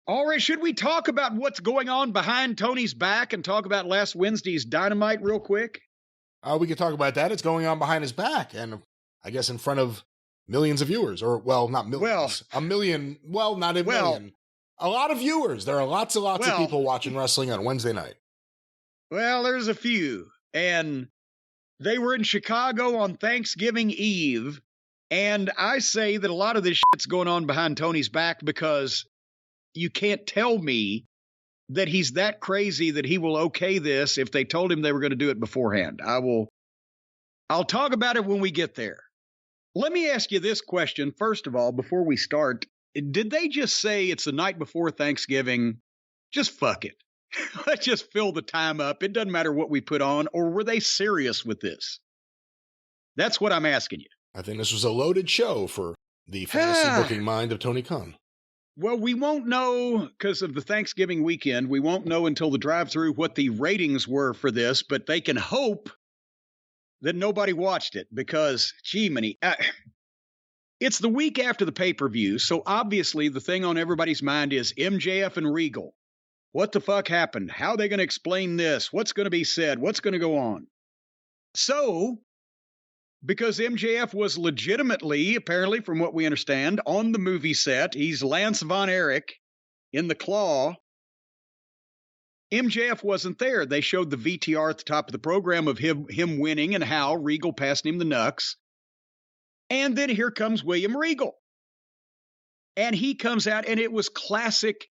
All right, should we talk about what's going on behind Tony's back and talk about last Wednesday's Dynamite real quick? We could talk about that. It's going on behind his back, and I guess in front of millions of viewers, or, well, not millions. A million, well, not a million. A lot of viewers. There are lots and lots of people watching wrestling on Wednesday night. Well, there's a few, and they were in Chicago on Thanksgiving Eve, and I say that a lot of this shit's going on behind Tony's back because you can't tell me that he's that crazy that he will okay this if they told him they were going to do it beforehand. I'll talk about it when we get there. Let me ask you this question, first of all, before we start. Did they just say it's the night before Thanksgiving? Just fuck it. Let's just fill the time up. It doesn't matter what we put on. Or were they serious with this? That's what I'm asking you. I think this was a loaded show for the fantasy booking mind of Tony Khan. Well, we won't know because of the Thanksgiving weekend. We won't know until the drive-thru what the ratings were for this, but they can hope that nobody watched it because, gee, it's the week after the pay-per-view, so obviously the thing on everybody's mind is MJF and Regal. What the fuck happened? How are they going to explain this? What's going to be said? What's going to go on? So, because MJF was legitimately, apparently from what we understand, on the movie set, he's Lance Von Erich in the Claw. MJF wasn't there. They showed the VTR at the top of the program of him winning and how Regal passed him the knucks. And then here comes William Regal. And he comes out, and it was classic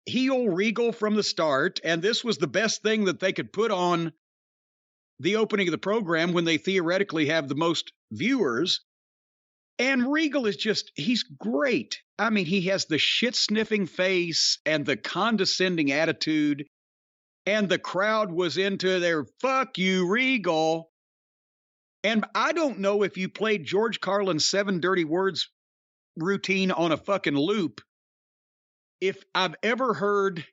heel Regal from the start. And this was the best thing that they could put on the opening of the program when they theoretically have the most viewers. And Regal is he's great. I mean, he has the shit-sniffing face and the condescending attitude. And the crowd was into their, fuck you, Regal. And I don't know if you played George Carlin's 7 Dirty Words routine on a fucking loop, if I've ever heard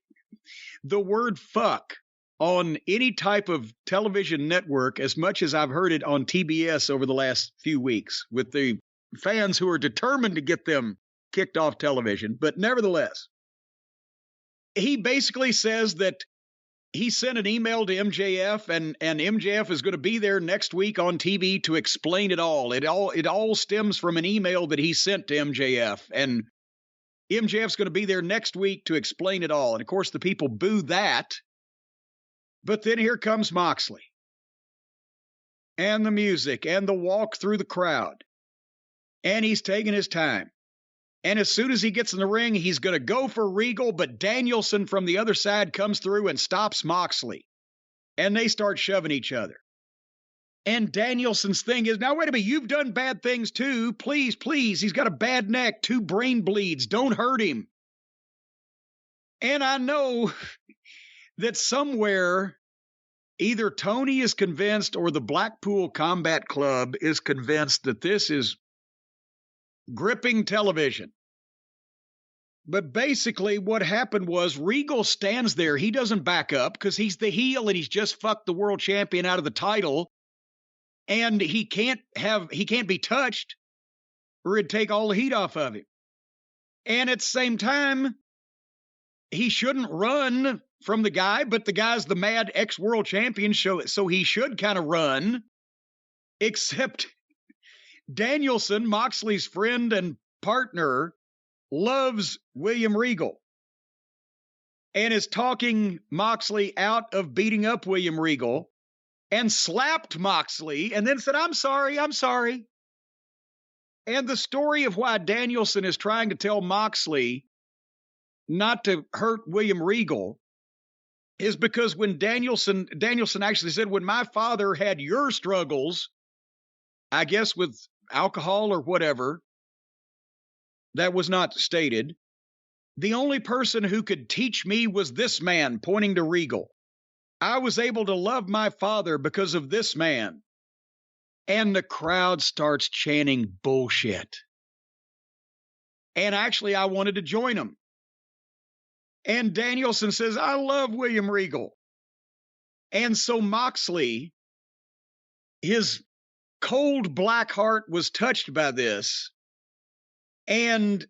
the word fuck on any type of television network as much as I've heard it on TBS over the last few weeks with the fans who are determined to get them kicked off television. But nevertheless, he basically says that he sent an email to MJF and MJF is going to be there next week on TV to explain it all. It all stems from an email that he sent to MJF, and MJF's going to be there next week to explain it all. And of course the people boo that. But then here comes Moxley and the music and the walk through the crowd. And he's taking his time. And as soon as he gets in the ring, he's going to go for Regal, but Danielson from the other side comes through and stops Moxley. And they start shoving each other. And Danielson's thing is, now wait a minute, you've done bad things too. Please, please, he's got a bad neck, 2 brain bleeds, don't hurt him. And I know that somewhere either Tony is convinced or the Blackpool Combat Club is convinced that this is gripping television. But basically what happened was Regal stands there. He doesn't back up because he's the heel and he's just fucked the world champion out of the title. And he can't be touched or it'd take all the heat off of him. And at the same time, he shouldn't run from the guy, but the guy's the mad ex-world champion, so he should kind of run. Except Danielson, Moxley's friend and partner, loves William Regal and is talking Moxley out of beating up William Regal and slapped Moxley and then said, I'm sorry. And the story of why Danielson is trying to tell Moxley not to hurt William Regal is because when Danielson actually said, when my father had your struggles, I guess with alcohol or whatever, that was not stated. The only person who could teach me was this man, pointing to Regal. I was able to love my father because of this man. And the crowd starts chanting bullshit. And actually, I wanted to join them. And Danielson says, I love William Regal. And so Moxley, his cold black heart was touched by this. And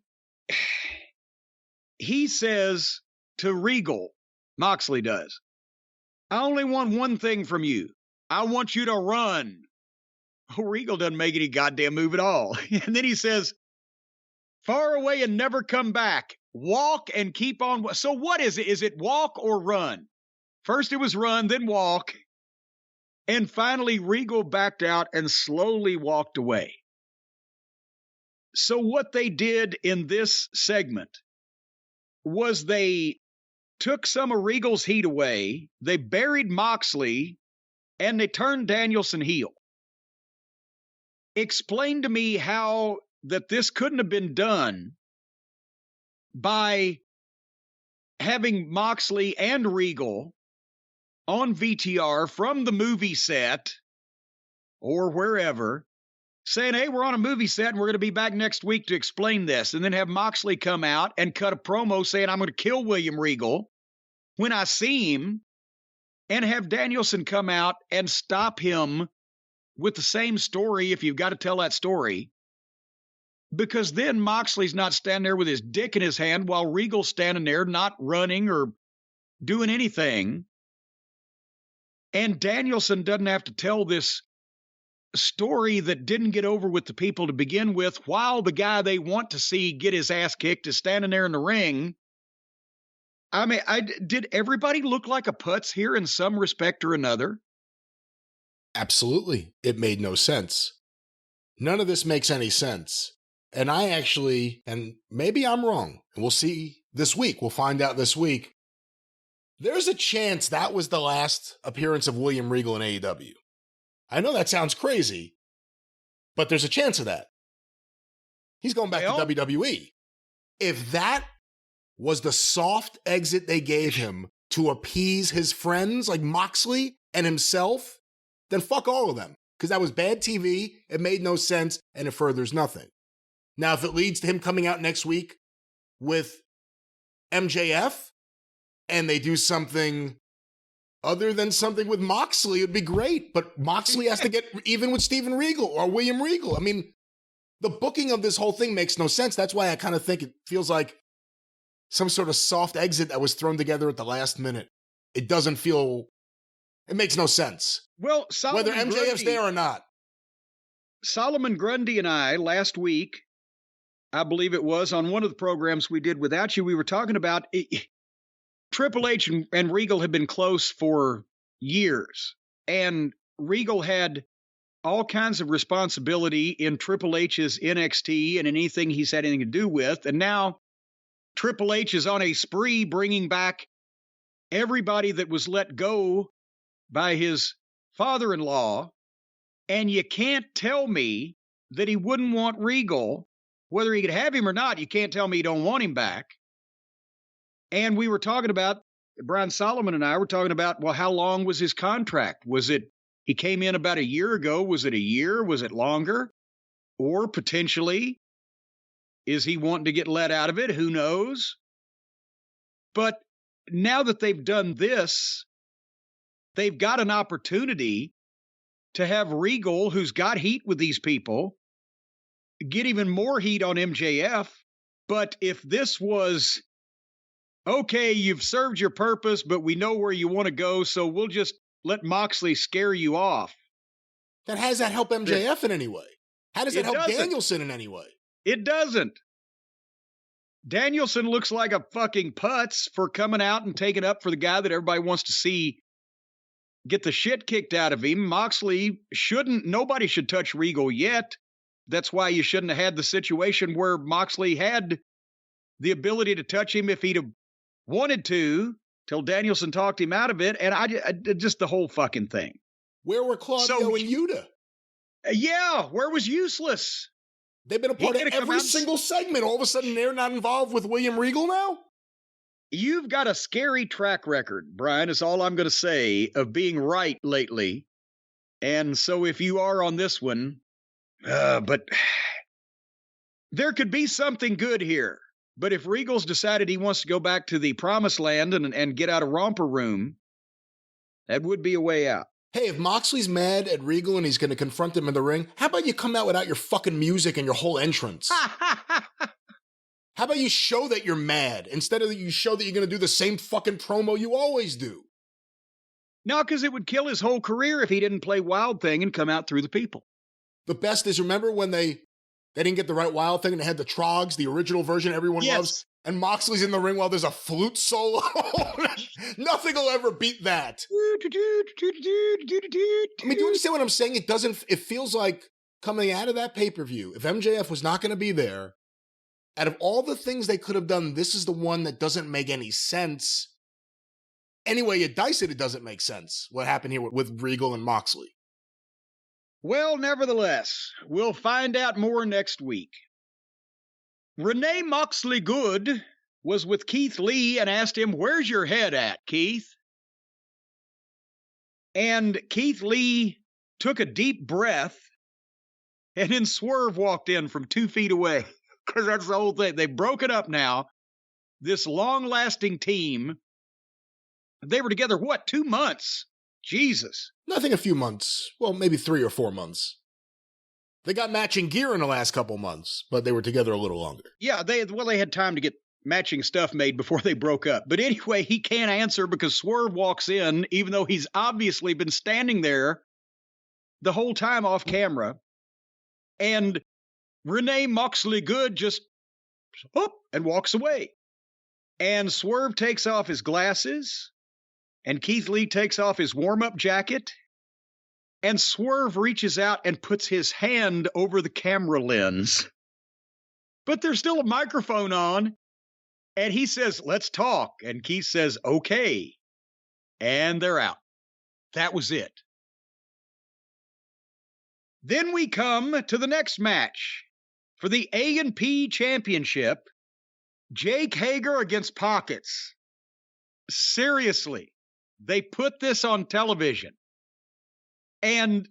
he says to Regal, Moxley does, I only want one thing from you. I want you to run. Oh, Regal doesn't make any goddamn move at all. And then he says, far away and never come back. Walk and keep on. So what is it? Is it walk or run? First it was run, then walk. And finally, Regal backed out and slowly walked away. So what they did in this segment was they took some of Regal's heat away, they buried Moxley, and they turned Danielson heel. Explain to me how that this couldn't have been done by having Moxley and Regal on VTR from the movie set or wherever, saying, hey, we're on a movie set and we're going to be back next week to explain this. And then have Moxley come out and cut a promo saying, I'm going to kill William Regal when I see him, and have Danielson come out and stop him with the same story if you've got to tell that story. Because then Moxley's not standing there with his dick in his hand while Regal's standing there not running or doing anything. And Danielson doesn't have to tell this story that didn't get over with the people to begin with, while the guy they want to see get his ass kicked is standing there in the ring. I mean, did everybody look like a putz here in some respect or another? Absolutely. It made no sense. None of this makes any sense. And I actually, and maybe I'm wrong, and we'll see this week, we'll find out this week, there's a chance that was the last appearance of William Regal in AEW. I know that sounds crazy, but there's a chance of that. He's going back to WWE. If that was the soft exit they gave him to appease his friends like Moxley and himself, then fuck all of them. Because that was bad TV, it made no sense, and it furthers nothing. Now, if it leads to him coming out next week with MJF, and they do something other than something with Moxley, it'd be great. But Moxley has to get even with Steven Regal or William Regal. I mean, the booking of this whole thing makes no sense. That's why I kind of think it feels like some sort of soft exit that was thrown together at the last minute. It doesn't feel, it makes no sense. Well, whether MJF's there or not. Solomon Grundy and I, last week, I believe it was, on one of the programs we did without you, we were talking about Triple H and Regal had been close for years, and Regal had all kinds of responsibility in Triple H's NXT and in anything he's had anything to do with, and now Triple H is on a spree bringing back everybody that was let go by his father-in-law, and you can't tell me that he wouldn't want Regal. Whether he could have him or not, you can't tell me you don't want him back. And we were talking about, Brian Solomon and I were talking about, well, how long was his contract? Was it, he came in about a year ago, was it a year? Was it longer? Or potentially, is he wanting to get let out of it? Who knows? But now that they've done this, they've got an opportunity to have Regal, who's got heat with these people, get even more heat on MJF. But if this was, okay, you've served your purpose, but we know where you want to go, so we'll just let Moxley scare you off. Then how does that help MJF in any way? How does it help Danielson in any way? It doesn't. Danielson looks like a fucking putz for coming out and taking up for the guy that everybody wants to see get the shit kicked out of him. Moxley nobody should touch Regal yet. That's why you shouldn't have had the situation where Moxley had the ability to touch him if he'd have wanted to, till Danielson talked him out of it. And I just the whole fucking thing. Where were Claudio and Yuta? Yeah, where was Useless? They've been a part of every single segment. All of a sudden, they're not involved with William Regal now? You've got a scary track record, Brian, is all I'm going to say, of being right lately. And so if you are on this one, but there could be something good here. But if Regal's decided he wants to go back to the promised land and get out of Romper Room, that would be a way out. Hey, if Moxley's mad at Regal and he's going to confront him in the ring, how about you come out without your fucking music and your whole entrance? How about you show that you're mad instead of you show that you're going to do the same fucking promo you always do? No, because it would kill his whole career if he didn't play Wild Thing and come out through the people. The best is, remember when they didn't get the right Wild Thing and they had the Trogs, the original version everyone loves, and Moxley's in the ring while there's a flute solo? Nothing will ever beat that. I mean, do you understand what I'm saying? It feels like coming out of that pay-per-view, if MJF was not going to be there, out of all the things they could have done, this is the one that doesn't make any sense. Anyway, you dice it doesn't make sense, what happened here with Regal and Moxley. Well, nevertheless, we'll find out more next week. Renee Moxley Good was with Keith Lee and asked him, "Where's your head at, Keith?" And Keith Lee took a deep breath, and then Swerve walked in from 2 feet away, because that's the whole thing. They've broken up now. This long-lasting team. They were together, 2 months? Jesus. Nothing, a few months. Well, maybe 3 or 4 months. They got matching gear in the last couple months, but they were together a little longer. Yeah, they had time to get matching stuff made before they broke up. But anyway, he can't answer because Swerve walks in, even though he's obviously been standing there the whole time off camera. And Renee Moxley Good just and walks away. And Swerve takes off his glasses. And Keith Lee takes off his warm-up jacket, and Swerve reaches out and puts his hand over the camera lens. But there's still a microphone on, and he says, "Let's talk." And Keith says, "Okay." And they're out. That was it. Then we come to the next match for the A&P Championship, Jake Hager against Pockets. Seriously. They put this on television, and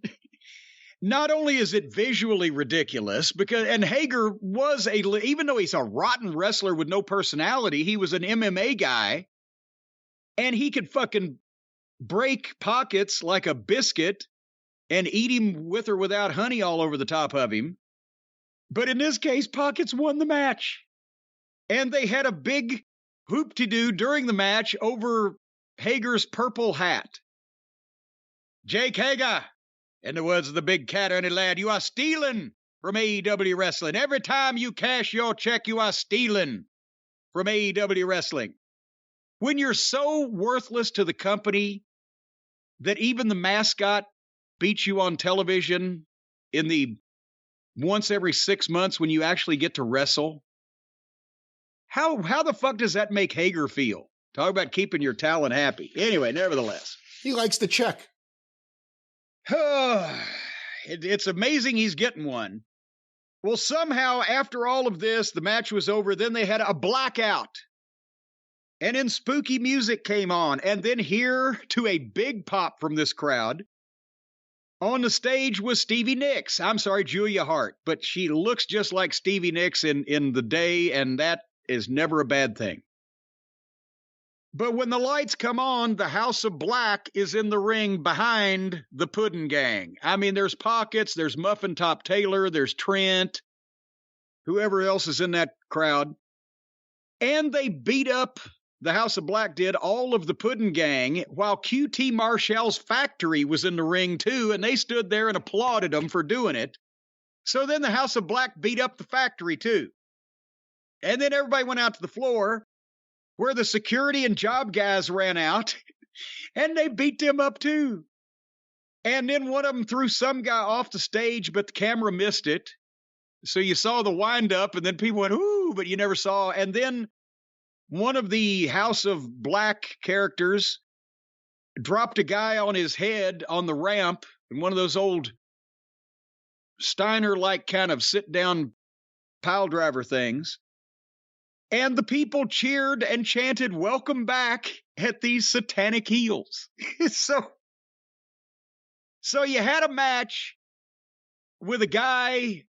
not only is it visually ridiculous, and Hager was even though he's a rotten wrestler with no personality, he was an MMA guy, and he could fucking break Pockets like a biscuit and eat him with or without honey all over the top of him. But in this case, Pockets won the match, and they had a big hoop-de-doo during the match over Hager's purple hat. "Jake Hager, in the words of the big cat, Ernie Ladd, you are stealing from AEW Wrestling. Every time you cash your check, you are stealing from AEW Wrestling. When you're so worthless to the company that even the mascot beats you on television in the once every 6 months when you actually get to wrestle, how the fuck does that make Hager feel? Talk about keeping your talent happy. Anyway, nevertheless. He likes the check. It's amazing he's getting one. Well, somehow, after all of this, the match was over. Then they had a blackout. And then spooky music came on. And then here, to a big pop from this crowd, on the stage was Stevie Nicks. I'm sorry, Julia Hart. But she looks just like Stevie Nicks in the day, and that is never a bad thing. But when the lights come on, the House of Black is in the ring behind the Puddin' Gang. I mean, there's Pockets, there's Muffin Top Taylor, there's Trent, whoever else is in that crowd. And they beat up, the House of Black did, all of the Puddin' Gang, while QT Marshall's Factory was in the ring too, and they stood there and applauded them for doing it. So then the House of Black beat up the Factory too. And then everybody went out to the floor, where the security and job guys ran out, and they beat them up too. And then one of them threw some guy off the stage, but the camera missed it. So you saw the wind-up, and then people went, ooh, but you never saw. And then one of the House of Black characters dropped a guy on his head on the ramp, in one of those old Steiner-like kind of sit-down pile driver things. And the people cheered and chanted, "Welcome back," at these satanic heels. So you had a match with a guy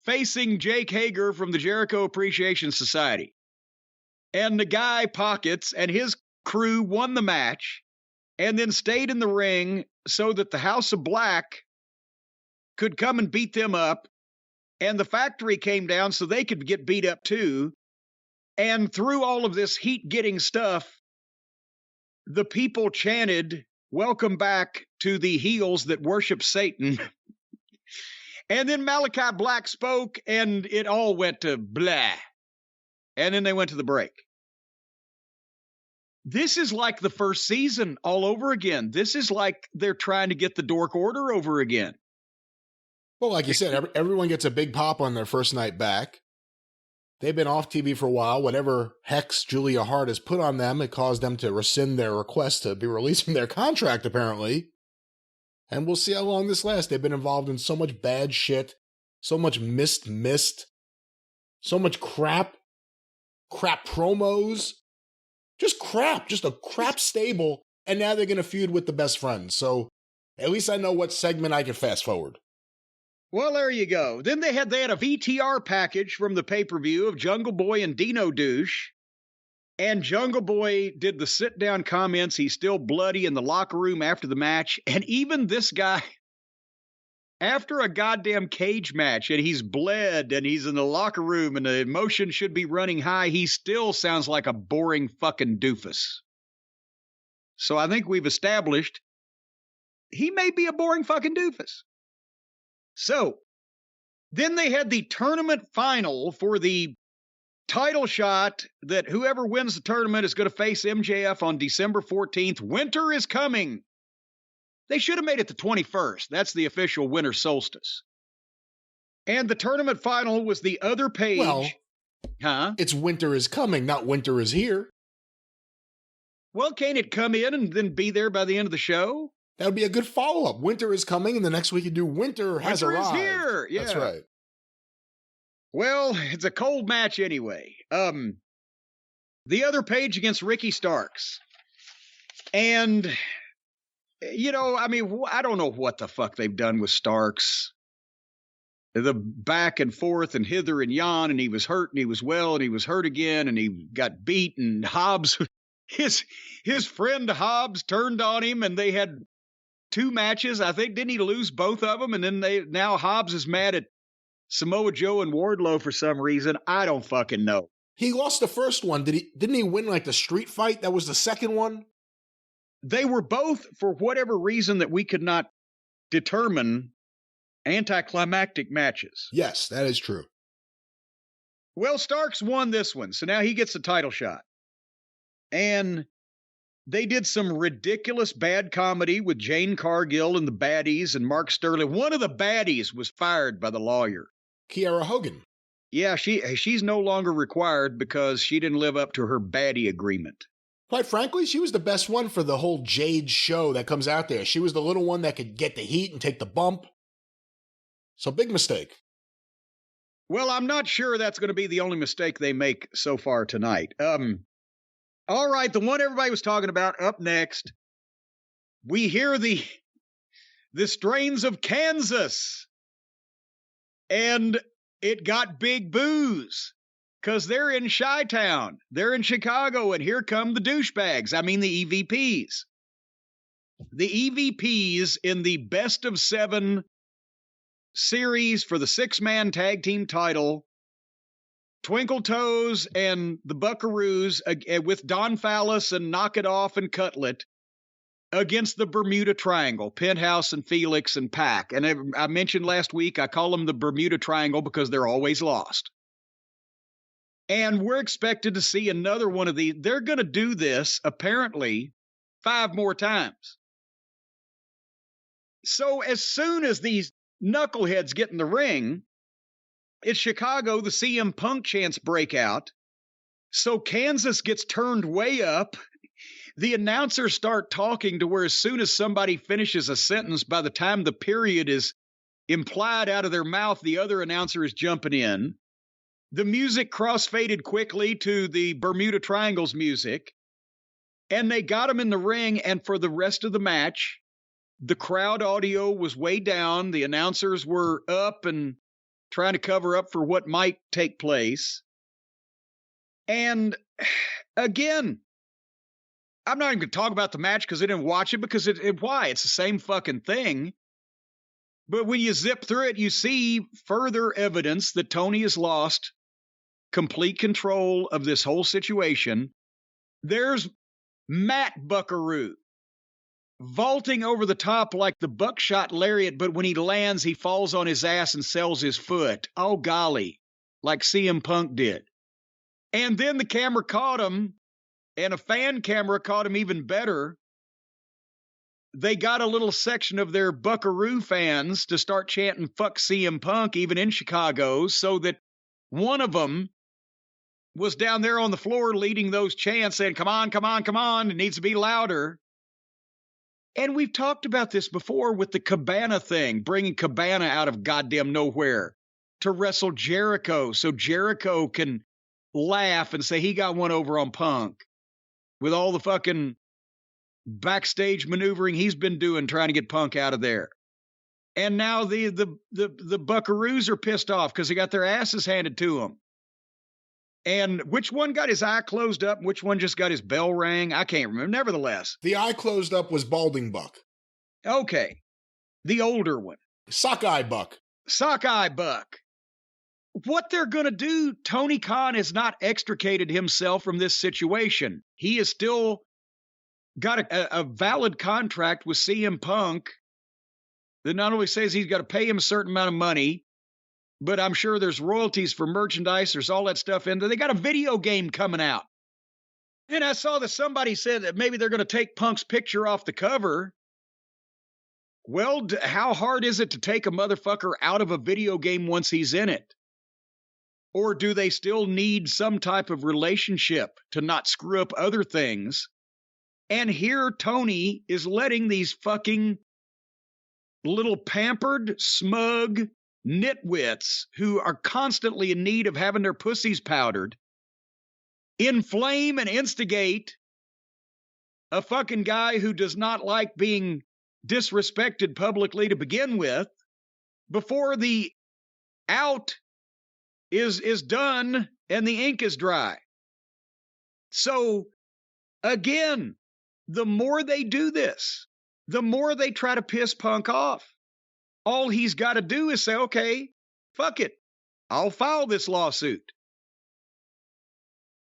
facing Jake Hager from the Jericho Appreciation Society. And the guy, Pockets, and his crew won the match and then stayed in the ring so that the House of Black could come and beat them up. and the factory came down so they could get beat up too. And through all of this heat-getting stuff, the people chanted, "Welcome back to the heels that worship Satan." And then Malachi Black spoke, and it all went to blah. And then they went to the break. This is like the first season all over again. This is like they're trying to get the Dork Order over again. Well, like you said, everyone gets a big pop on their first night back. They've been off TV for a while. Whatever Hex Julia Hart has put on them, it caused them to rescind their request to be released from their contract, apparently. And we'll see how long this lasts. They've been involved in so much bad shit, so much missed, so much crap promos, just a crap stable, and now they're going to feud with the best friends. So at least I know what segment I can fast forward. Well, there you go. Then they had a VTR package from the pay-per-view of Jungle Boy and Dino Douche. And Jungle Boy did the sit-down comments. He's still bloody in the locker room after the match. And even this guy, after a goddamn cage match, and he's bled, and he's in the locker room, and the emotion should be running high, he still sounds like a boring fucking doofus. So I think we've established he may be a boring fucking doofus. So, then they had the tournament final for the title shot that whoever wins the tournament is going to face MJF on December 14th. Winter is coming. They should have made it the 21st. That's the official winter solstice. And the tournament final was the other page. Well, it's winter is coming, not winter is here. Well, can't it come in and then be there by the end of the show? That would be a good follow-up. Winter is coming, and the next week you do Winter has arrived. Winter is here. Yeah. That's right. Well, it's a cold match anyway. The other page against Ricky Starks. And, I don't know what the fuck they've done with Starks. The back and forth and hither and yon, and he was hurt and he was well and he was hurt again and he got beat, and Hobbs, his friend Hobbs turned on him, and they had 2 matches. I think, didn't he lose both of them? And then now Hobbs is mad at Samoa Joe and Wardlow for some reason. I don't fucking know. He lost the first one. Didn't he win like the street fight? That was the second one? They were both, for whatever reason that we could not determine, anticlimactic matches. Yes, that is true. Well, Starks won this one, so now he gets the title shot. And they did some ridiculous bad comedy with Jane Cargill and the baddies and Mark Sterling. One of the baddies was fired by the lawyer. Kiera Hogan. Yeah, she's no longer required because she didn't live up to her baddie agreement. Quite frankly, she was the best one for the whole Jade show that comes out there. She was the little one that could get the heat and take the bump. So big mistake. Well, I'm not sure that's going to be the only mistake they make so far tonight. All right, the one everybody was talking about up next. We hear the strains of Kansas. And it got big boos because they're in Chi-Town. They're in Chicago, and here come the douchebags. I mean, the EVPs. The EVPs in the best of 7 series for the 6-man tag team title. Twinkle Toes and the Buckaroos with Don Fallis and Knock It Off and Cutlet against the Bermuda Triangle, Penthouse and Felix and Pac. And I mentioned last week, I call them the Bermuda Triangle because they're always lost. And we're expected to see another one of these. They're going to do this, apparently, 5 more times. So as soon as these knuckleheads get in the ring, it's Chicago, the CM Punk chants break out. So Kansas gets turned way up. The announcers start talking to where as soon as somebody finishes a sentence, by the time the period is implied out of their mouth, the other announcer is jumping in. The music crossfaded quickly to the Bermuda Triangle's music. And they got them in the ring, and for the rest of the match, the crowd audio was way down. The announcers were up and trying to cover up for what might take place. And again, I'm not even going to talk about the match because I didn't watch it, because why? It's the same fucking thing. But when you zip through it, you see further evidence that Tony has lost complete control of this whole situation. There's Matt Buckaroo vaulting over the top like the buckshot lariat, but when he lands, he falls on his ass and sells his foot. Oh, golly, like CM Punk did. And then the camera caught him, and a fan camera caught him even better. They got a little section of their Buckaroo fans to start chanting "fuck CM Punk" even in Chicago, so that one of them was down there on the floor leading those chants saying, "Come on, come on, come on, it needs to be louder." And we've talked about this before with the Cabana thing, bringing Cabana out of goddamn nowhere to wrestle Jericho so Jericho can laugh and say he got one over on Punk with all the fucking backstage maneuvering he's been doing trying to get Punk out of there. And now the Buckaroos are pissed off because they got their asses handed to them. And which one got his eye closed up and which one just got his bell rang? I can't remember. Nevertheless. The eye closed up was Balding Buck. Okay. The older one. Sockeye Buck. Sockeye Buck. What they're going to do, Tony Khan has not extricated himself from this situation. He has still got a valid contract with CM Punk that not only says he's got to pay him a certain amount of money, but I'm sure there's royalties for merchandise. There's all that stuff in there. They got a video game coming out. And I saw that somebody said that maybe they're going to take Punk's picture off the cover. Well, how hard is it to take a motherfucker out of a video game once he's in it? Or do they still need some type of relationship to not screw up other things? And here Tony is letting these fucking little pampered, smug nitwits who are constantly in need of having their pussies powdered inflame and instigate a fucking guy who does not like being disrespected publicly to begin with before the out is done and the ink is dry. So again, the more they do this, the more they try to piss Punk off. All he's got to do is say, okay, fuck it. I'll file this lawsuit.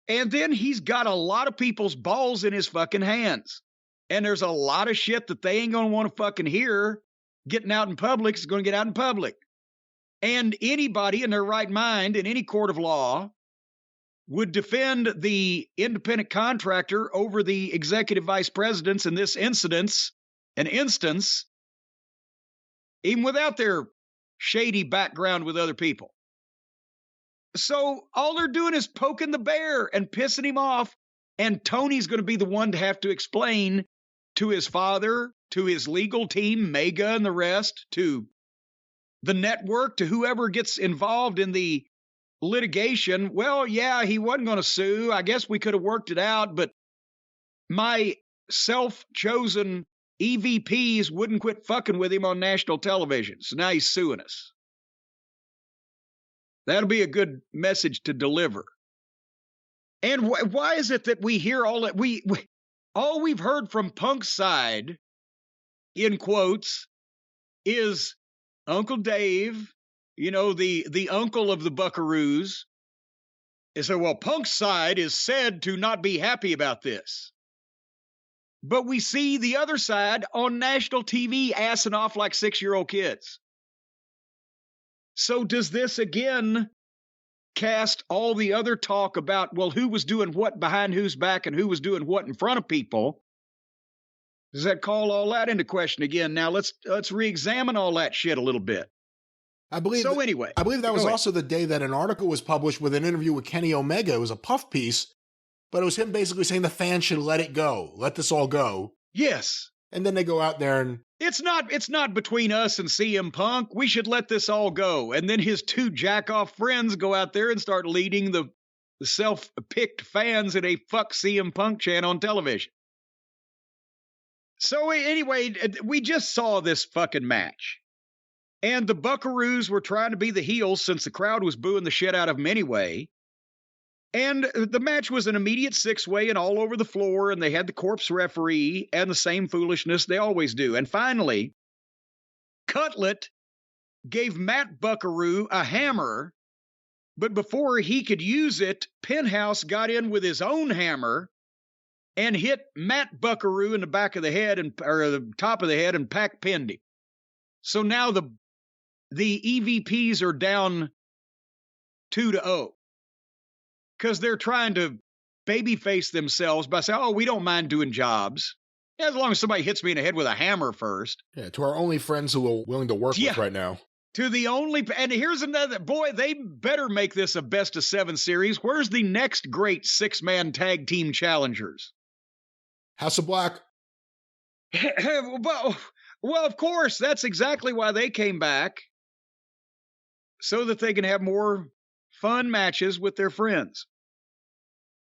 And then he's got a lot of people's balls in his fucking hands. And there's a lot of shit that they ain't going to want to fucking hear getting out in public is going to get out in public. And anybody in their right mind in any court of law would defend the independent contractor over the executive vice presidents in this instance, even without their shady background with other people. So all they're doing is poking the bear and pissing him off, and Tony's going to be the one to have to explain to his father, to his legal team, Mega and the rest, to the network, to whoever gets involved in the litigation. Well, yeah, he wasn't going to sue. I guess we could have worked it out, but my self-chosen EVPs wouldn't quit fucking with him on national television. So now he's suing us. That'll be a good message to deliver. And why is it that we hear all that? All we've heard from Punk's side, in quotes, is Uncle Dave, you know, the uncle of the Buckaroos, is that, well, Punk's side is said to not be happy about this. But we see the other side on national TV assing off like 6-year-old kids. So does this again cast all the other talk about, well, who was doing what behind whose back and who was doing what in front of people? Does that call all that into question again? Now let's re-examine all that shit a little bit. I believe that was also the day that an article was published with an interview with Kenny Omega. It was a puff piece, but it was him basically saying the fans should let it go. Let this all go. Yes. And then they go out there and... It's not between us and CM Punk. We should let this all go. And then his two jack-off friends go out there and start leading the self-picked fans in a fuck CM Punk chant on television. So anyway, we just saw this fucking match. And the Buckaroos were trying to be the heels since the crowd was booing the shit out of them anyway. And the match was an immediate 6-way and all over the floor, and they had the corpse referee and the same foolishness they always do. And finally, Cutlet gave Matt Buckaroo a hammer, but before he could use it, Penthouse got in with his own hammer and hit Matt Buckaroo in the back of the head or the top of the head and pinned him. So now the EVPs are down 2-0 because they're trying to babyface themselves by saying, "Oh, we don't mind doing jobs as long as somebody hits me in the head with a hammer first." Yeah, to our only friends who are willing to work with right now. And here's another, boy, they better make this a best of 7 series. Where's the next great 6-man tag team challengers? House of Black. Well, of course, that's exactly why they came back, so that they can have more fun matches with their friends.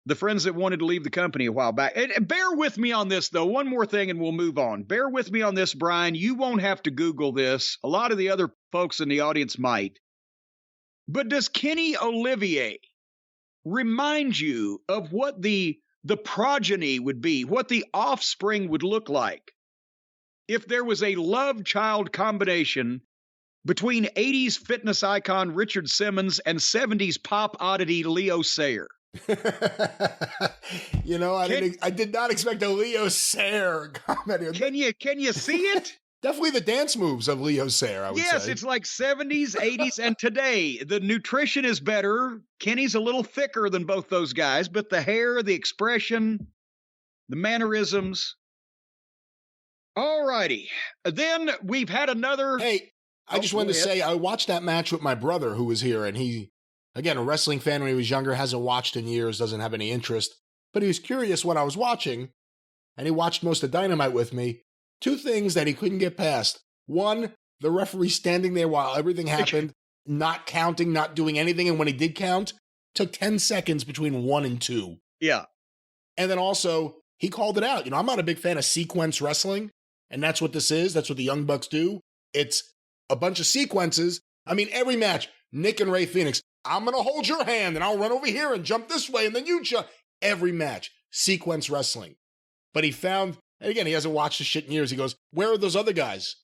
The friends that wanted to leave the company a while back. And bear with me on this, though. One more thing and we'll move on. Bear with me on this, Brian. You won't have to Google this. A lot of the other folks in the audience might. But does Kenny Olivier remind you of what the progeny would be, what the offspring would look like if there was a love child combination between 80s fitness icon Richard Simmons and 70s pop oddity Leo Sayer? You know, I did not expect a Leo Sayer comment. Can you see it? Definitely the dance moves of Leo Sayer, I would say. Yes, it's like 70s, 80s, and today. The nutrition is better. Kenny's a little thicker than both those guys, but the hair, the expression, the mannerisms. All righty. Then we've had another... Hey, I just wanted to say, I watched that match with my brother who was here, and he... Again, a wrestling fan when he was younger, hasn't watched in years, doesn't have any interest. But he was curious what I was watching, and he watched most of Dynamite with me. 2 things that he couldn't get past. 1, the referee standing there while everything happened, not counting, not doing anything, and when he did count, took 10 seconds between 1 and 2. Yeah. And then also, he called it out. You know, I'm not a big fan of sequence wrestling, and that's what this is. That's what the Young Bucks do. It's a bunch of sequences. I mean, every match, Nick and Ray Phoenix, I'm going to hold your hand and I'll run over here and jump this way and then you jump. Every match, sequence wrestling. But he found, and again, he hasn't watched the shit in years. He goes, where are those other guys?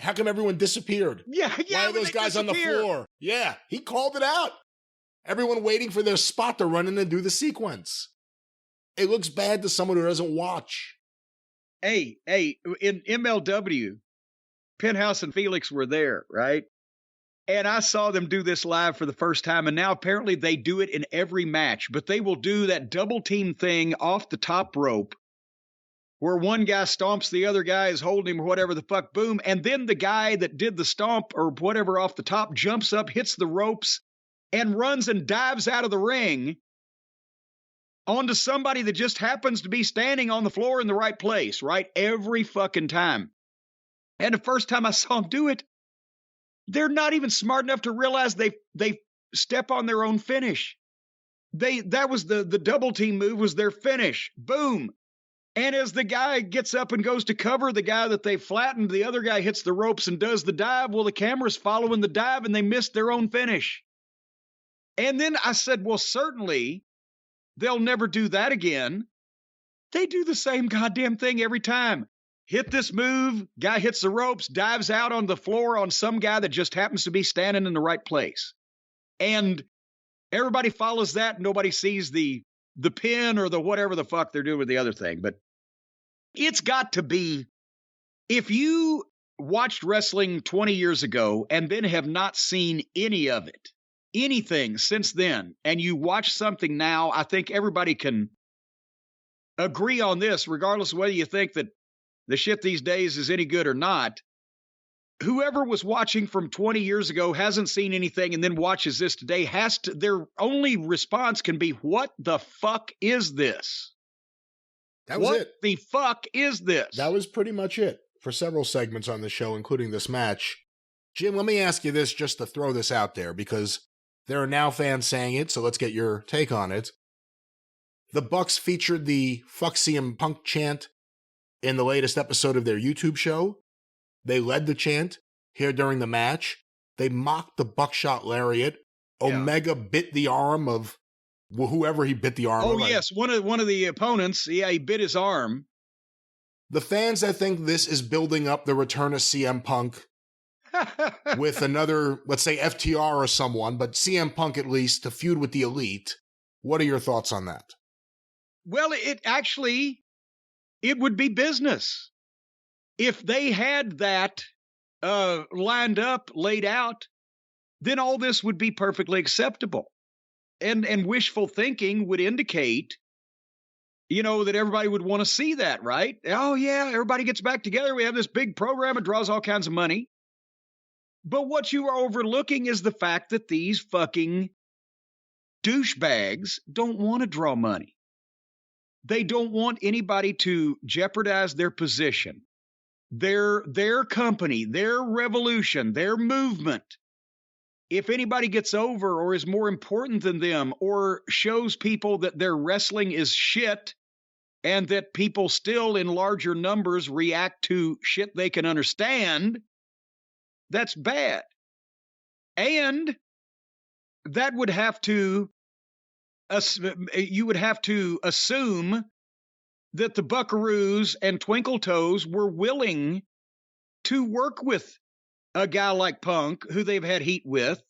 How come everyone disappeared? Yeah. Why are those guys on the floor? Yeah, he called it out. Everyone waiting for their spot to run in and do the sequence. It looks bad to someone who doesn't watch. Hey, in MLW, Penthouse and Felix were there, right? And I saw them do this live for the first time, and now apparently they do it in every match, but they will do that double team thing off the top rope where one guy stomps, the other guy is holding him or whatever the fuck, boom, and then the guy that did the stomp or whatever off the top jumps up, hits the ropes, and runs and dives out of the ring onto somebody that just happens to be standing on the floor in the right place, right? Every fucking time. And the first time I saw him do it, they're not even smart enough to realize they step on their own finish. That was the double team move was their finish. Boom. And as the guy gets up and goes to cover the guy that they flattened, the other guy hits the ropes and does the dive. Well, the camera's following the dive and they missed their own finish. And then I said, well, certainly they'll never do that again. They do the same goddamn thing every time. Hit this move, guy hits the ropes, dives out on the floor on some guy that just happens to be standing in the right place. And everybody follows that. Nobody sees the pin or the whatever the fuck they're doing with the other thing. But it's got to be, if you watched wrestling 20 years ago and then have not seen any of it, anything since then, and you watch something now, I think everybody can agree on this, regardless of whether you think that the shit these days is any good or not. Whoever was watching from 20 years ago hasn't seen anything and then watches this today their only response can be, what the fuck is this? That was it. What the fuck is this? That was pretty much it for several segments on the show, including this match. Jim, let me ask you this just to throw this out there, because there are now fans saying it, so let's get your take on it. The Bucks featured the Fuck CM Punk chant in the latest episode of their YouTube show. They led the chant here during the match. They mocked the buckshot lariat. Yeah. Omega bit the arm of whoever he bit the arm of. Oh, yes. One of the opponents, he bit his arm. The fans that think this is building up the return of CM Punk with another, let's say FTR or someone, but CM Punk at least to feud with the Elite. What are your thoughts on that? Well, it would be business. If they had that lined up, laid out, then all this would be perfectly acceptable. And wishful thinking would indicate, that everybody would want to see that, right? Oh, yeah, everybody gets back together. We have this big program. It draws all kinds of money. But what you are overlooking is the fact that these fucking douchebags don't want to draw money. They don't want anybody to jeopardize their position, their company, their revolution, their movement. If anybody gets over or is more important than them or shows people that their wrestling is shit and that people still in larger numbers react to shit they can understand, that's bad. And that would have to, you would have to assume that the Buckaroos and Twinkle Toes were willing to work with a guy like Punk, who they've had heat with,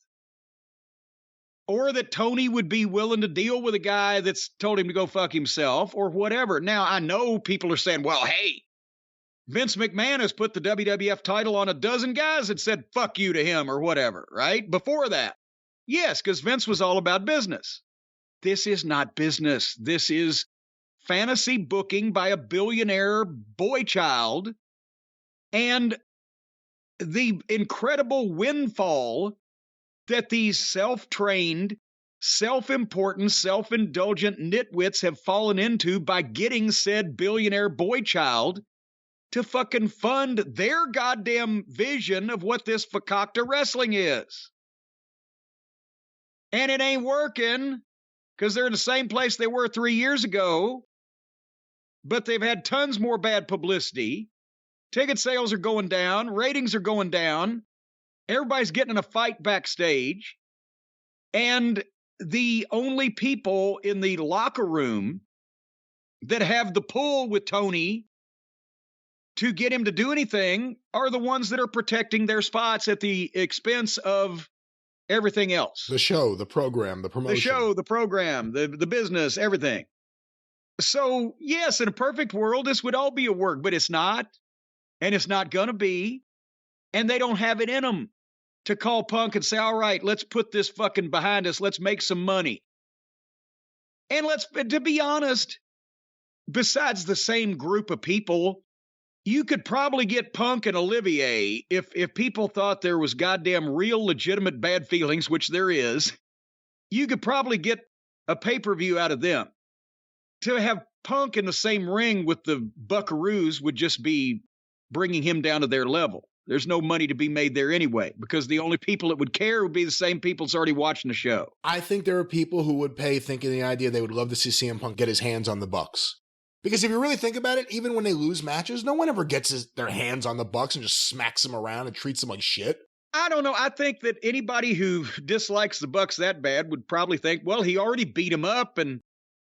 or that Tony would be willing to deal with a guy that's told him to go fuck himself or whatever. Now, I know people are saying, well, hey, Vince McMahon has put the WWF title on a dozen guys that said fuck you to him or whatever, right? Before that. Yes, because Vince was all about business. This is not business. This is fantasy booking by a billionaire boy child and the incredible windfall that these self-trained, self-important, self-indulgent nitwits have fallen into by getting said billionaire boy child to fucking fund their goddamn vision of what this fakakta wrestling is. And it ain't working because they're in the same place they were 3 years ago, but they've had tons more bad publicity. Ticket sales are going down. Ratings are going down. Everybody's getting in a fight backstage. And the only people in the locker room that have the pull with Tony to get him to do anything are the ones that are protecting their spots at the expense of everything else. The show, the program, the promotion. The show, the program, the business, everything. So, yes, in a perfect world, this would all be a work, but it's not. And it's not going to be. And they don't have it in them to call Punk and say, all right, let's put this fucking behind us. Let's make some money. And to be honest, besides the same group of people, you could probably get Punk and Olivier if people thought there was goddamn real legitimate bad feelings, which there is. You could probably get a pay-per-view out of them. To have Punk in the same ring with the Buckaroos would just be bringing him down to their level. There's no money to be made there anyway, because the only people that would care would be the same people that's already watching the show. I think there are people who would pay thinking the idea they would love to see CM Punk get his hands on the Bucks. Because if you really think about it, even when they lose matches, no one ever gets their hands on the Bucks and just smacks them around and treats them like shit. I don't know. I think that anybody who dislikes the Bucks that bad would probably think, well, he already beat him up and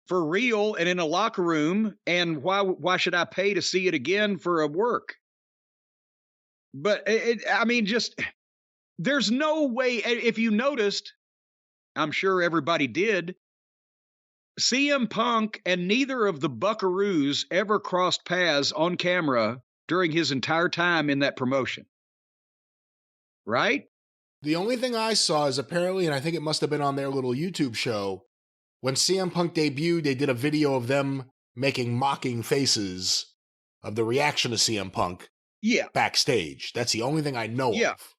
for real and in a locker room, and why should I pay to see it again for a work? But there's no way. If you noticed, I'm sure everybody did, CM Punk and neither of the Buckaroos ever crossed paths on camera during his entire time in that promotion. Right? The only thing I saw is apparently, and I think it must have been on their little YouTube show, when CM Punk debuted, they did a video of them making mocking faces of the reaction to CM Punk. Yeah. Backstage. That's the only thing I know of.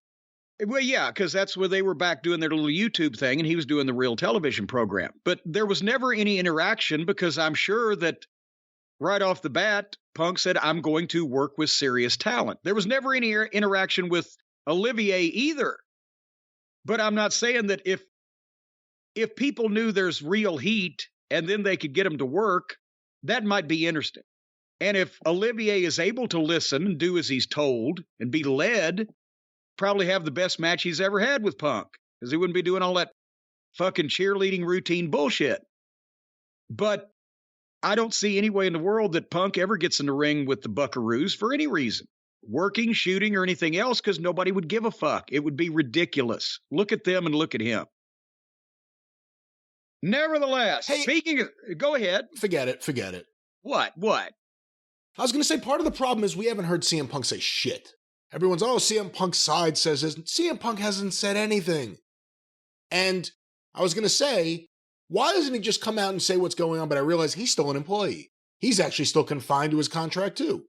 Well, yeah, because that's where they were back doing their little YouTube thing, and he was doing the real television program. But there was never any interaction because I'm sure that right off the bat, Punk said, I'm going to work with serious talent. There was never any interaction with Olivier either. But I'm not saying that if people knew there's real heat and then they could get him to work, that might be interesting. And if Olivier is able to listen and do as he's told and be led, probably have the best match he's ever had with Punk, because he wouldn't be doing all that fucking cheerleading routine bullshit. But I don't see any way in the world that Punk ever gets in the ring with the Buckaroos for any reason. working, shooting, or anything else because nobody would give a fuck. It would be ridiculous. Look at them and look at him. Nevertheless, speaking of, go ahead. Forget it. What? I was going to say part of the problem is we haven't heard CM Punk say shit. Everyone's, CM Punk's side says this. CM Punk hasn't said anything. And I was going to say, why doesn't he just come out and say what's going on? But I realize he's still an employee. He's actually still confined to his contract too.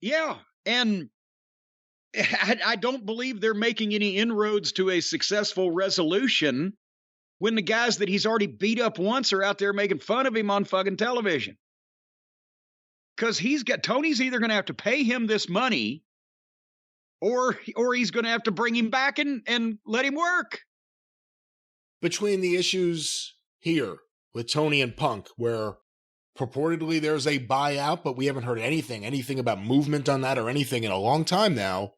Yeah, and I don't believe they're making any inroads to a successful resolution when the guys that he's already beat up once are out there making fun of him on fucking television. Because Tony's either going to have to pay him this money or he's going to have to bring him back and let him work. Between the issues here with Tony and Punk, where purportedly there's a buyout, but we haven't heard anything about movement on that or anything in a long time now,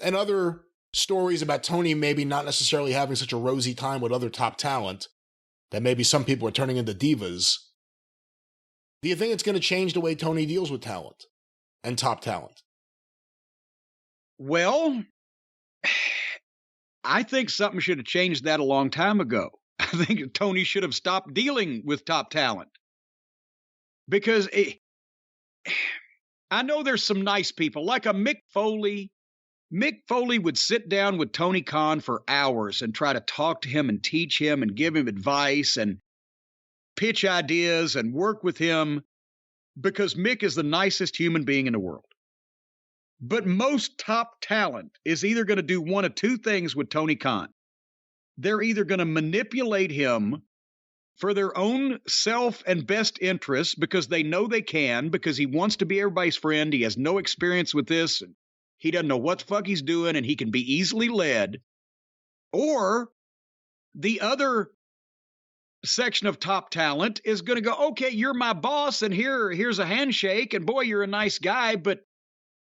and other stories about Tony maybe not necessarily having such a rosy time with other top talent, that maybe some people are turning into divas. Do you think it's going to change the way Tony deals with talent and top talent? Well, I think something should have changed that a long time ago. I think Tony should have stopped dealing with top talent. Because I know there's some nice people, like a Mick Foley. Mick Foley would sit down with Tony Khan for hours and try to talk to him and teach him and give him advice and pitch ideas and work with him because Mick is the nicest human being in the world. But most top talent is either going to do one of two things with Tony Khan. They're either going to manipulate him for their own self and best interests because they know they can, because he wants to be everybody's friend. He has no experience with this. And he doesn't know what the fuck he's doing, and he can be easily led. Or the other section of top talent is going to go, okay, you're my boss, and here's a handshake, and boy, you're a nice guy, but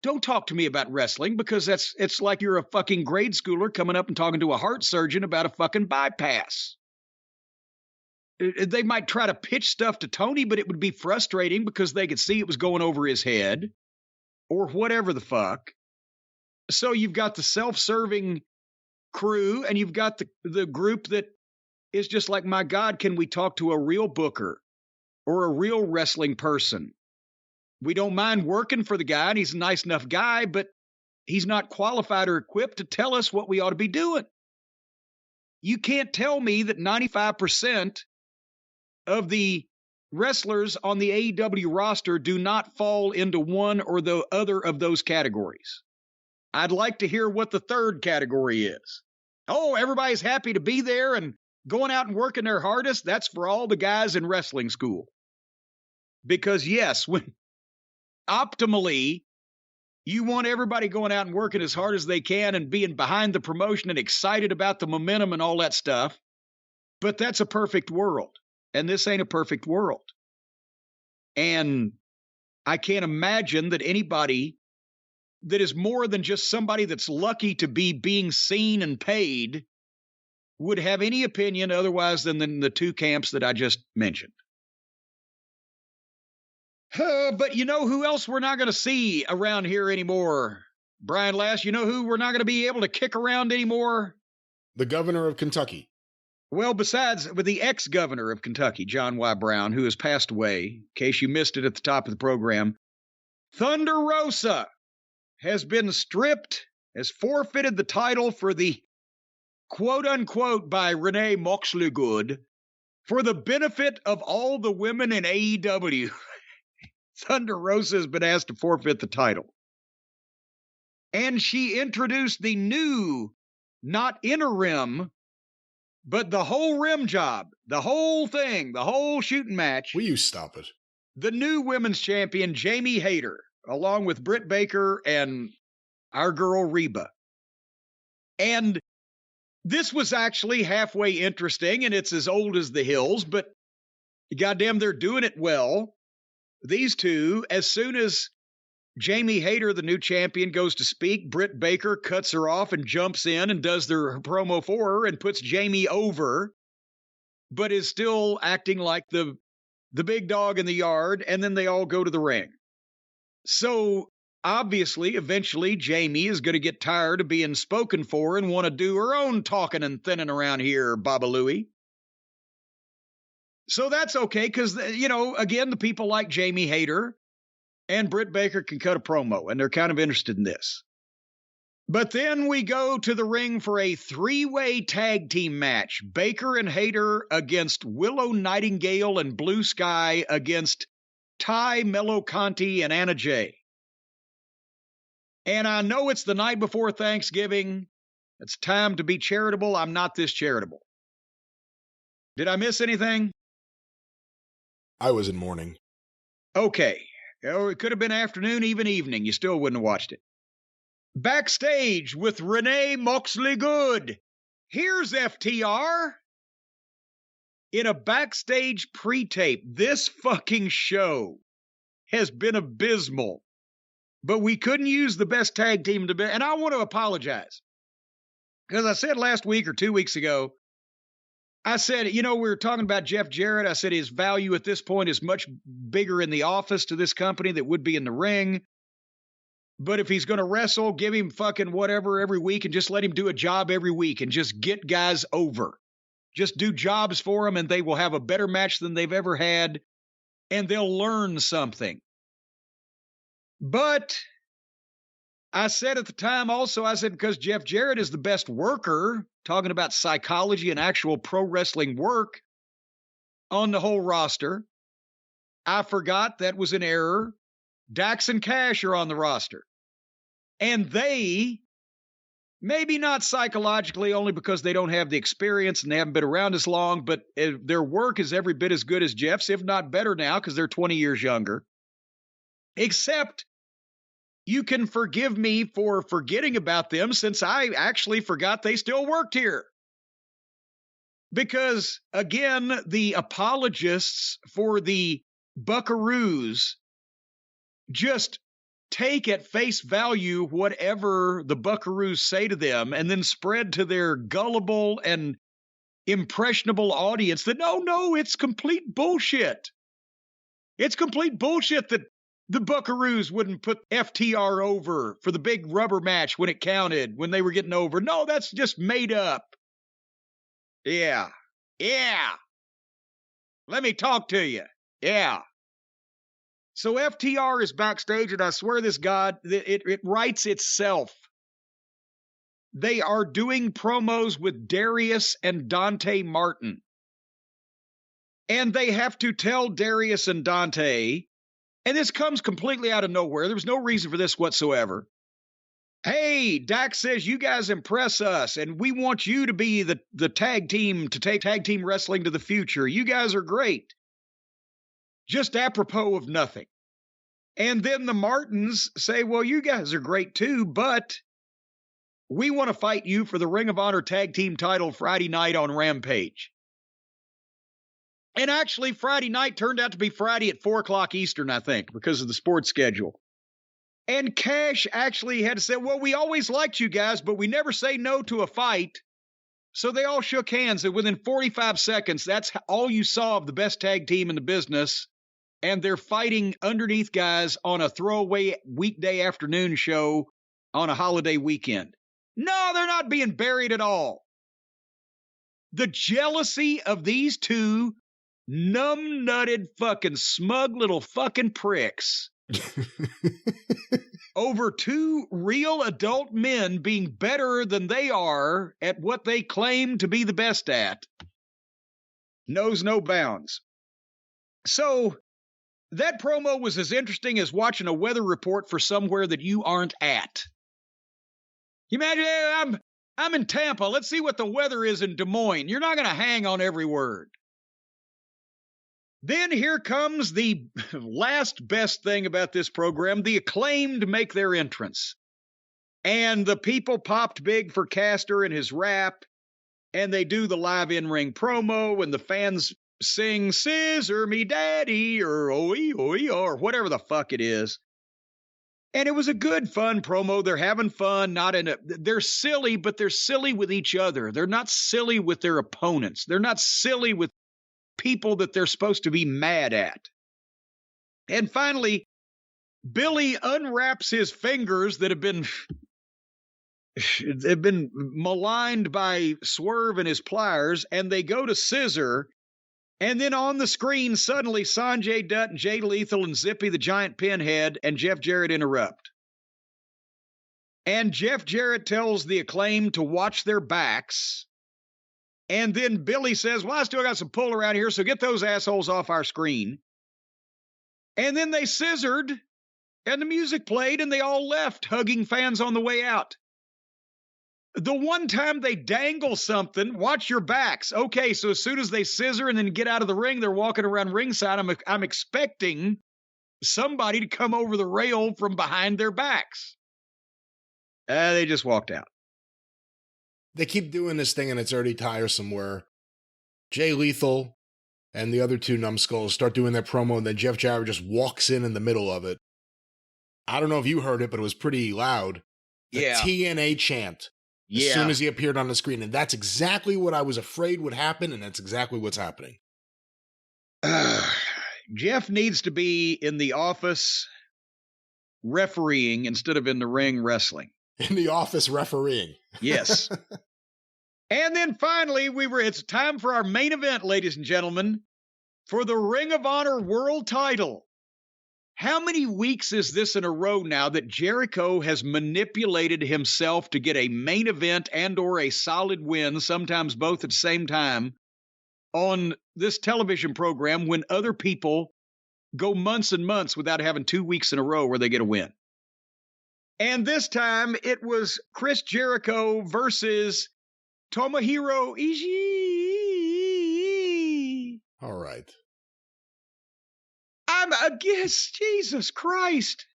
don't talk to me about wrestling because it's like you're a fucking grade schooler coming up and talking to a heart surgeon about a fucking bypass. They might try to pitch stuff to Tony, but it would be frustrating because they could see it was going over his head or whatever the fuck. So you've got the self-serving crew and you've got the group that is just like, my God, can we talk to a real booker or a real wrestling person? We don't mind working for the guy and he's a nice enough guy, but he's not qualified or equipped to tell us what we ought to be doing. You can't tell me that 95% of the wrestlers on the AEW roster do not fall into one or the other of those categories. I'd like to hear what the third category is. Oh, everybody's happy to be there and going out and working their hardest. That's for all the guys in wrestling school. Because yes, when optimally, you want everybody going out and working as hard as they can and being behind the promotion and excited about the momentum and all that stuff. But that's a perfect world. And this ain't a perfect world. And I can't imagine that anybody that is more than just somebody that's lucky to be being seen and paid would have any opinion otherwise than the two camps that I just mentioned. But you know who else we're not going to see around here anymore? Brian Lass, you know who we're not going to be able to kick around anymore? The governor of Kentucky. Well, besides with the ex-governor of Kentucky, John Y. Brown, who has passed away, in case you missed it at the top of the program, Thunder Rosa has been stripped, has forfeited the title for the quote-unquote by Renee Moxley-Good for the benefit of all the women in AEW. Thunder Rosa has been asked to forfeit the title. And she introduced the new, not interim, but the whole rim job, the whole thing, the whole shooting match. Will you stop it? The new women's champion, Jamie Hayter, along with Britt Baker and our girl Reba. And this was actually halfway interesting, and it's as old as the hills, but goddamn, they're doing it well. These two, as soon as Jamie Hayter, the new champion, goes to speak, Britt Baker cuts her off and jumps in and does her promo for her and puts Jamie over, but is still acting like the big dog in the yard, and then they all go to the ring. So obviously, eventually, Jamie is going to get tired of being spoken for and want to do her own talking and thinning around here, Baba Louie. So that's okay, because, again, the people like Jamie Hayter and Britt Baker can cut a promo, and they're kind of interested in this. But then we go to the ring for a 3-way tag team match. Baker and Hayter against Willow Nightingale and Blue Sky against Ty Mello Conti and Anna Jay. And I know it's the night before Thanksgiving. It's time to be charitable. I'm not this charitable. Did I miss anything? I was in mourning. Okay. Or it could have been afternoon, even evening. You still wouldn't have watched it. Backstage with Renee Moxley Good. Here's FTR. In a backstage pre-tape, this fucking show has been abysmal. But we couldn't use the best tag team to be. And I want to apologize. Because I said last week or 2 weeks ago, I said, we were talking about Jeff Jarrett. I said his value at this point is much bigger in the office to this company that would be in the ring. But if he's going to wrestle, give him fucking whatever every week and just let him do a job every week and just get guys over. Just do jobs for them and they will have a better match than they've ever had and they'll learn something. But I said at the time also, I said, because Jeff Jarrett is the best worker, talking about psychology and actual pro wrestling work on the whole roster, I forgot that was an error. Dax and Cash are on the roster. And they, maybe not psychologically, only because they don't have the experience and they haven't been around as long, but their work is every bit as good as Jeff's, if not better now, because they're 20 years younger. Except you can forgive me for forgetting about them since I actually forgot they still worked here. Because, again, the apologists for the Buckaroos just take at face value whatever the Buckaroos say to them and then spread to their gullible and impressionable audience that, no, it's complete bullshit. It's complete bullshit that the Buckaroos wouldn't put FTR over for the big rubber match when it counted, when they were getting over. No, that's just made up. Yeah. Let me talk to you. Yeah. So FTR is backstage, and I swear this God, it writes itself. They are doing promos with Darius and Dante Martin. And they have to tell Darius and Dante, and this comes completely out of nowhere. There was no reason for this whatsoever. Hey, Dax says you guys impress us, and we want you to be the tag team to take tag team wrestling to the future. You guys are great. Just apropos of nothing. And then the Martins say, well, you guys are great too, but we want to fight you for the Ring of Honor tag team title Friday night on Rampage. And actually, Friday night turned out to be Friday at 4 o'clock Eastern, I think, because of the sports schedule. And Cash actually had to say, well, we always liked you guys, but we never say no to a fight. So they all shook hands, and within 45 seconds, that's all you saw of the best tag team in the business. And they're fighting underneath guys on a throwaway weekday afternoon show on a holiday weekend. No, they're not being buried at all. The jealousy of these two numb-nutted fucking smug little fucking pricks over two real adult men being better than they are at what they claim to be the best at knows no bounds. So that promo was as interesting as watching a weather report for somewhere that you aren't at. You imagine, I'm in Tampa. Let's see what the weather is in Des Moines. You're not going to hang on every word. Then here comes the last best thing about this program. The Acclaimed make their entrance. And the people popped big for Caster and his rap. And they do the live in-ring promo. And the fans sing Scissor Me Daddy or Oi Oi or whatever the fuck it is. And it was a good, fun promo. They're having fun. They're silly, but they're silly with each other. They're not silly with their opponents. They're not silly with people that they're supposed to be mad at. And finally, Billy unwraps his fingers that have been they've been maligned by Swerve and his pliers, and they go to scissor. And then on the screen, suddenly Sanjay Dutt and Jay Lethal and Zippy the Giant Pinhead and Jeff Jarrett interrupt. And Jeff Jarrett tells the Acclaim to watch their backs. And then Billy says, well, I still got some pull around here, so get those assholes off our screen. And then they scissored, and the music played, and they all left, hugging fans on the way out. The one time they dangle something, watch your backs. Okay, so as soon as they scissor and then get out of the ring, they're walking around ringside. I'm expecting somebody to come over the rail from behind their backs. They just walked out. They keep doing this thing, and it's already tiresome, where Jay Lethal and the other two numbskulls start doing their promo, and then Jeff Jarrett just walks in the middle of it. I don't know if you heard it, but it was pretty loud. The TNA chant. As soon as he appeared on the screen. And that's exactly what I was afraid would happen, and that's exactly what's happening. Jeff needs to be in the office refereeing instead of in the ring wrestling. In the office refereeing. Yes. And then finally, it's time for our main event, ladies and gentlemen, for the Ring of Honor World Title. How many weeks is this in a row now that Jericho has manipulated himself to get a main event and or a solid win, sometimes both at the same time, on this television program when other people go months and months without having 2 weeks in a row where they get a win? And this time it was Chris Jericho versus Tomohiro Ishii. All right. I'm against Jesus Christ.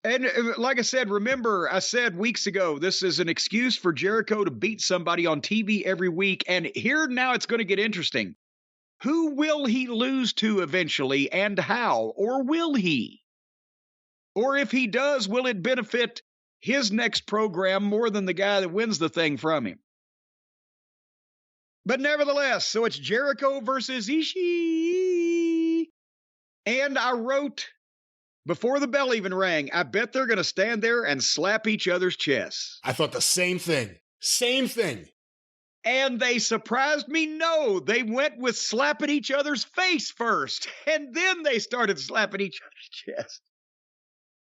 And like I said, remember, I said weeks ago, this is an excuse for Jericho to beat somebody on TV every week. And here now it's going to get interesting. Who will he lose to eventually and how? Or will he? Or if he does, will it benefit his next program more than the guy that wins the thing from him? But nevertheless, so it's Jericho versus Ishii. And I wrote, before the bell even rang, I bet they're going to stand there and slap each other's chests. I thought the same thing. Same thing. And they surprised me. No, they went with slapping each other's face first. And then they started slapping each other's chest.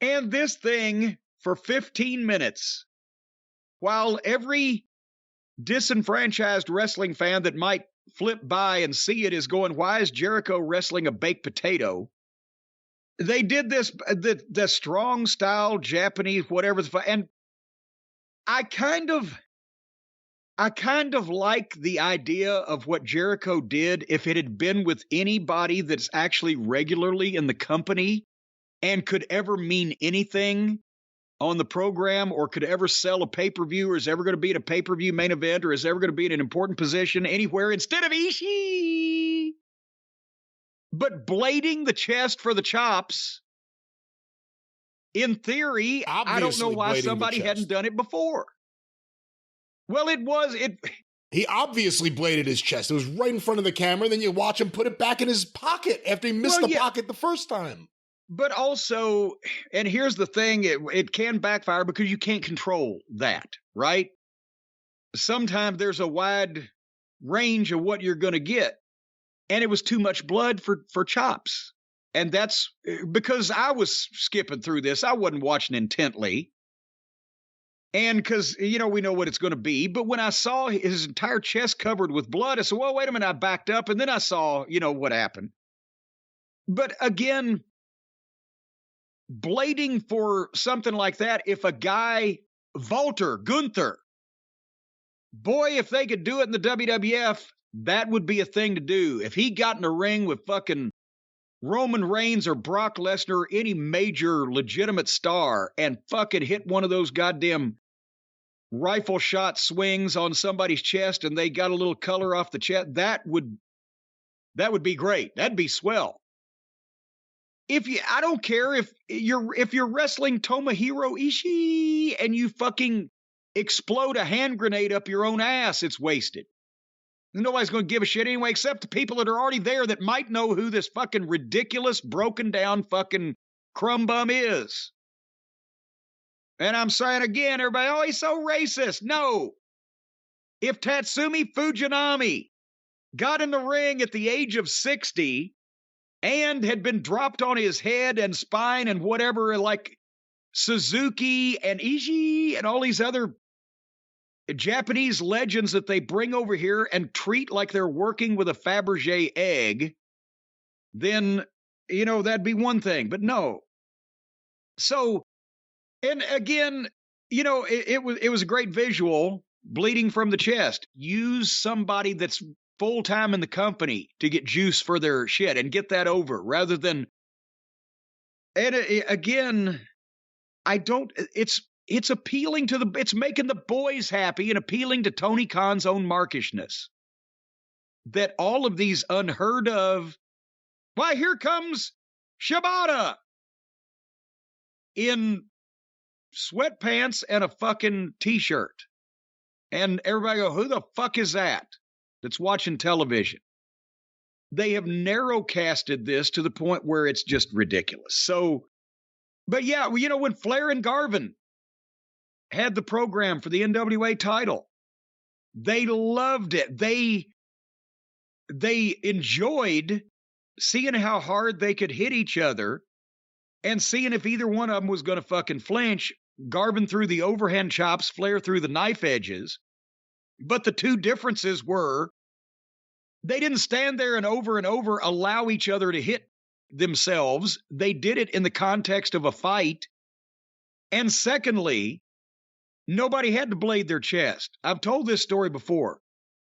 And this thing for 15 minutes, while every disenfranchised wrestling fan that might flip by and see it is going, why is Jericho wrestling a baked potato? They did this, the strong style Japanese, whatever. And I kind of like the idea of what Jericho did if it had been with anybody that's actually regularly in the company and could ever mean anything on the program or could ever sell a pay-per-view or is ever going to be at a pay-per-view main event or is ever going to be in an important position anywhere instead of Ishii. But blading the chest for the chops, in theory, obviously, I don't know why somebody hadn't done it before. Well, he obviously bladed his chest. It was right in front of the camera. Then you watch him put it back in his pocket after he missed the pocket the first time. But also, and here's the thing, it can backfire because you can't control that, right? Sometimes there's a wide range of what you're going to get. And it was too much blood for chops. And that's because I was skipping through this. I wasn't watching intently. And because, we know what it's going to be. But when I saw his entire chest covered with blood, I said, well, wait a minute. I backed up. And then I saw, what happened. But again, blading for something like that, if a guy, Gunther, boy, if they could do it in the WWF, that would be a thing to do. If he got in a ring with fucking Roman Reigns or Brock Lesnar, any major legitimate star, and fucking hit one of those goddamn rifle shot swings on somebody's chest and they got a little color off the chest, that would be great. That'd be swell. I don't care if you're wrestling Tomohiro Ishii and you fucking explode a hand grenade up your own ass, it's wasted. Nobody's going to give a shit anyway, except the people that are already there that might know who this fucking ridiculous, broken down fucking crumb bum is. And I'm saying again, everybody, oh, he's so racist. No. If Tatsumi Fujinami got in the ring at the age of 60 and had been dropped on his head and spine and whatever, like Suzuki and Ishii and all these other Japanese legends that they bring over here and treat like they're working with a Fabergé egg, then, that'd be one thing. But no. So, and again, it was a great visual, bleeding from the chest. Use somebody that's full-time in the company to get juice for their shit and get that over rather than, and again, it's appealing to it's making the boys happy and appealing to Tony Khan's own markishness. That all of these unheard of, why, here comes Shibata in sweatpants and a fucking t-shirt. And everybody go, who the fuck is that that's watching television? They have narrowcasted this to the point where it's just ridiculous. So, but yeah, when Flair and Garvin had the program for the NWA title, they loved it. They enjoyed seeing how hard they could hit each other and seeing if either one of them was going to fucking flinch. Garvin threw the overhand chops, Flair threw the knife edges. But the two differences were they didn't stand there and over allow each other to hit themselves. They did it in the context of a fight. And secondly, nobody had to blade their chest. I've told this story before.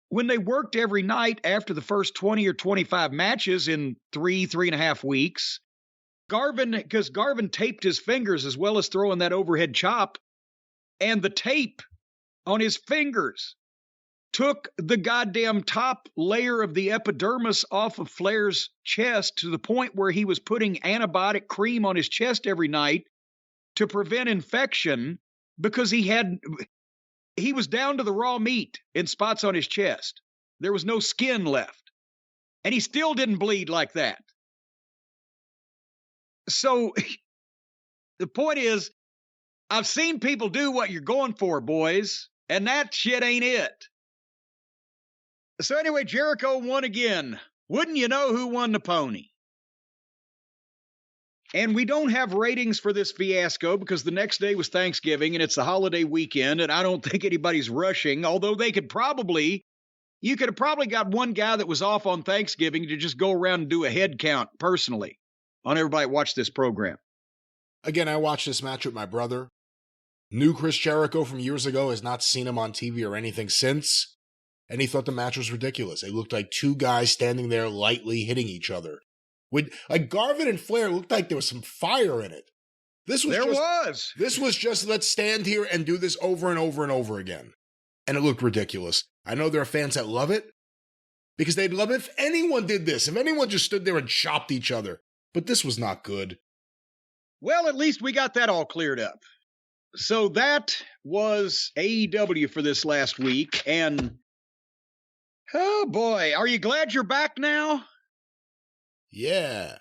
When they worked every night after the first 20 or 25 matches in 3.5 weeks, because Garvin taped his fingers as well as throwing that overhead chop, and the tape on his fingers took the goddamn top layer of the epidermis off of Flair's chest to the point where he was putting antibiotic cream on his chest every night to prevent infection because he was down to the raw meat in spots on his chest. There was no skin left. And he still didn't bleed like that. So the point is, I've seen people do what you're going for, boys, and that shit ain't it. So anyway, Jericho won again. Wouldn't you know who won the pony? And we don't have ratings for this fiasco because the next day was Thanksgiving and it's the holiday weekend, and I don't think anybody's rushing, although you could have probably got one guy that was off on Thanksgiving to just go around and do a head count personally on everybody watch this program. Again, I watched this match with my brother. Knew Chris Jericho from years ago, has not seen him on TV or anything since, and he thought the match was ridiculous. It looked like two guys standing there lightly hitting each other. Like Garvin and Flair looked like there was some fire in it. This was just let's stand here and do this over and over and over again. And it looked ridiculous. I know there are fans that love it because they'd love it if anyone did this, if anyone just stood there and chopped each other. But this was not good. Well, at least we got that all cleared up. So that was AEW for this last week. And, oh boy, are you glad you're back now? Yeah.